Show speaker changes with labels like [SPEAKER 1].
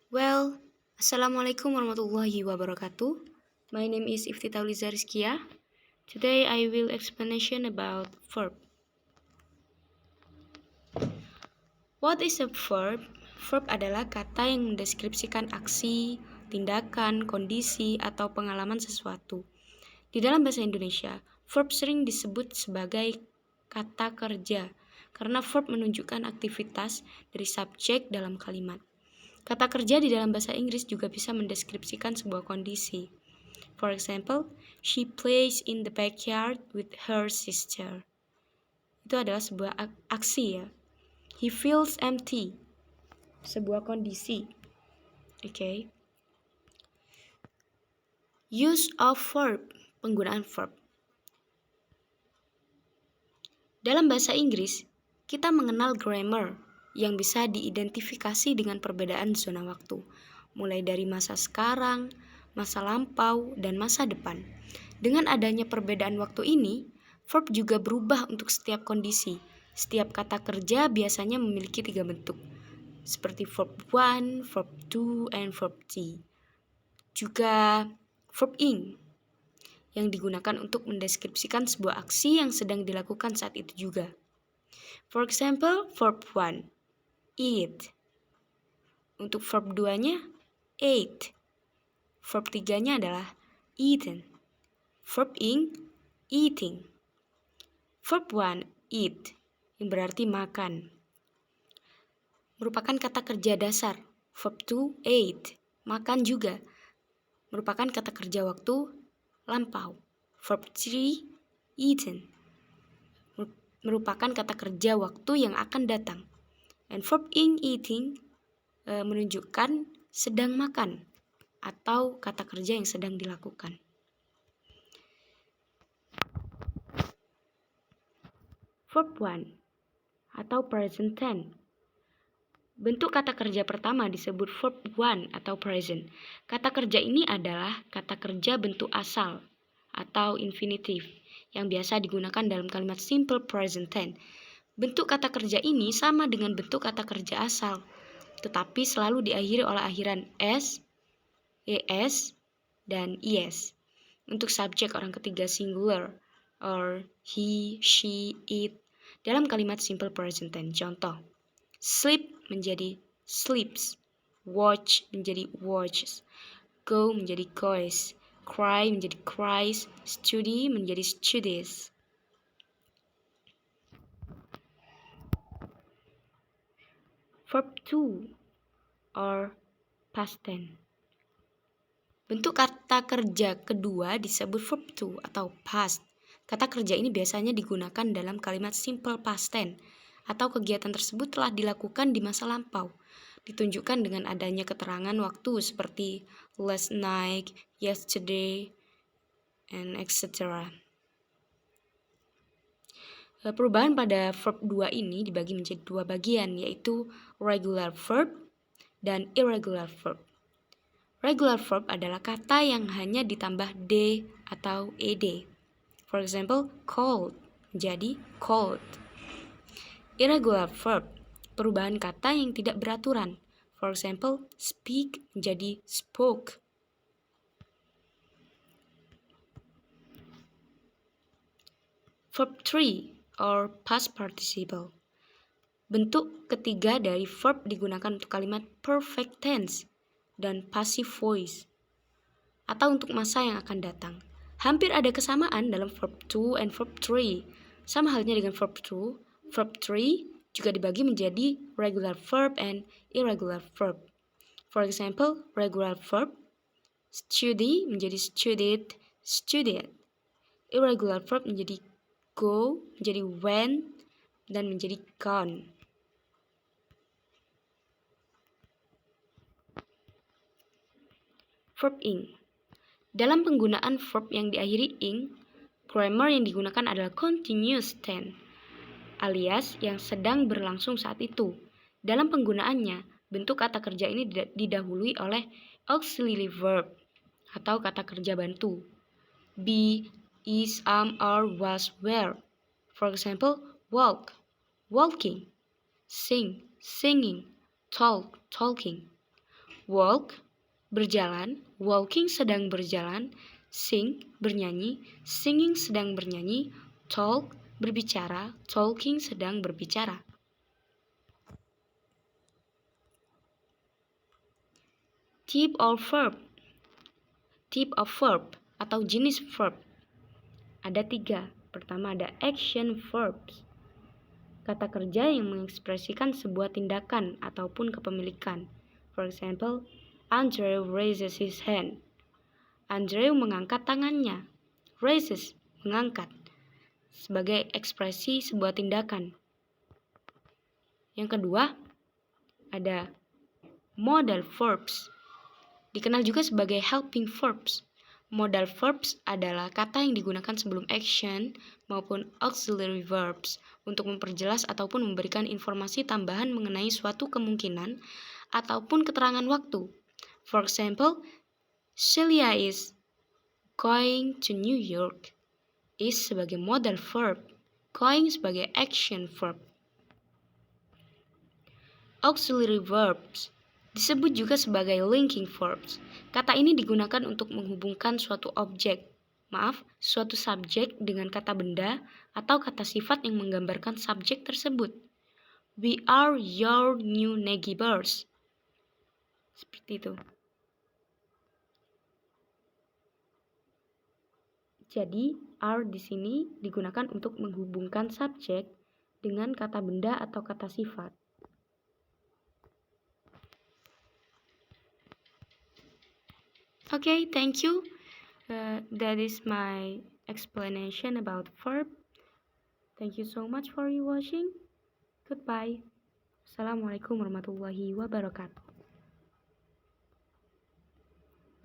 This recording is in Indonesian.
[SPEAKER 1] Well, Assalamualaikum warahmatullahi wabarakatuh. My name is Iftita Uliza Rizkia. Today I will explanation about verb. What is a verb? Verb adalah kata yang mendeskripsikan aksi, tindakan, kondisi, atau pengalaman sesuatu. Di dalam bahasa Indonesia, verb sering disebut sebagai kata kerja karena verb menunjukkan aktivitas dari subjek dalam kalimat. Kata kerja di dalam bahasa Inggris juga bisa mendeskripsikan sebuah kondisi. For example, she plays in the backyard with her sister. Itu adalah sebuah aksi ya. He feels empty. Sebuah kondisi. Okay. Use of verb. Penggunaan verb. Dalam bahasa Inggris, kita mengenal grammar yang bisa diidentifikasi dengan perbedaan zona waktu, mulai dari masa sekarang, masa lampau, dan masa depan. Dengan adanya perbedaan waktu ini, verb juga berubah untuk setiap kondisi. Setiap kata kerja biasanya memiliki 3 bentuk, seperti verb 1, verb 2, and verb 3. Juga verb ing, yang digunakan untuk mendeskripsikan sebuah aksi yang sedang dilakukan saat itu juga. For example, verb 1, eat. Untuk verb 2-nya, ate. Verb 3-nya adalah eaten. Verb ing, eating. Verb 1, eat, yang berarti makan, merupakan kata kerja dasar. Verb 2, ate, makan juga, merupakan kata kerja waktu lampau. Verb 3, eaten, merupakan kata kerja waktu yang akan datang. And verb ing, eating, menunjukkan sedang makan atau kata kerja yang sedang dilakukan. Verb 1 atau present tense. Bentuk kata kerja pertama disebut verb 1 atau present. Kata kerja ini adalah kata kerja bentuk asal atau infinitive yang biasa digunakan dalam kalimat simple present tense. Bentuk kata kerja ini sama dengan bentuk kata kerja asal, tetapi selalu diakhiri oleh akhiran s, es, dan es. Untuk subjek orang ketiga singular, or he, she, it, dalam kalimat simple present tense. Contoh, sleep menjadi sleeps, watch menjadi watches, go menjadi goes, cry menjadi cries, study menjadi studies. Verb 2 or past tense. Bentuk kata kerja kedua disebut verb 2 atau past. Kata kerja ini biasanya digunakan dalam kalimat simple past tense atau kegiatan tersebut telah dilakukan di masa lampau. Ditunjukkan dengan adanya keterangan waktu seperti last night, yesterday, and etc. Perubahan pada verb 2 ini dibagi menjadi 2 bagian, yaitu regular verb dan irregular verb. Regular verb adalah kata yang hanya ditambah d atau ed. For example, cold menjadi cold. Irregular verb, perubahan kata yang tidak beraturan. For example, speak menjadi spoke. Verb 3 or past participle. Bentuk ketiga dari verb digunakan untuk kalimat perfect tense dan passive voice, atau untuk masa yang akan datang. Hampir ada kesamaan dalam verb 2 and verb 3. Sama halnya dengan verb 2, verb 3 juga dibagi menjadi regular verb and irregular verb. For example, regular verb, study menjadi studied, studied. Irregular verb menjadi go, menjadi went, dan menjadi gone. Verb ing. Dalam penggunaan verb yang diakhiri ing, grammar yang digunakan adalah continuous tense, alias yang sedang berlangsung saat itu. Dalam penggunaannya, bentuk kata kerja ini didahului oleh auxiliary verb atau kata kerja bantu. Be, is, are, was, were. For example, walk, walking, sing, singing, talk, talking. walk, berjalan, walking sedang berjalan, sing, bernyanyi, singing sedang bernyanyi, talk, berbicara, talking sedang berbicara. Type of verb. Type of verb atau jenis verb. Ada 3. Pertama ada action verbs. Kata kerja yang mengekspresikan sebuah tindakan ataupun kepemilikan. For example, Andrew raises his hand. Andrew mengangkat tangannya. Raises, mengangkat. Sebagai ekspresi sebuah tindakan. Yang kedua, ada modal verbs. Dikenal juga sebagai helping verbs. Modal verbs adalah kata yang digunakan sebelum action maupun auxiliary verbs untuk memperjelas ataupun memberikan informasi tambahan mengenai suatu kemungkinan ataupun keterangan waktu. For example, Celia is going to New York. Is sebagai modal verb, going sebagai action verb. Auxiliary verbs disebut juga sebagai linking verbs. Kata ini digunakan untuk menghubungkan suatu suatu subjek dengan kata benda atau kata sifat yang menggambarkan subjek tersebut. We are your new neighbors. Seperti itu. Jadi, are di sini digunakan untuk menghubungkan subjek dengan kata benda atau kata sifat. Okay, thank you. That is my explanation about verb. Thank you so much for watching. Goodbye. Assalamualaikum warahmatullahi wabarakatuh.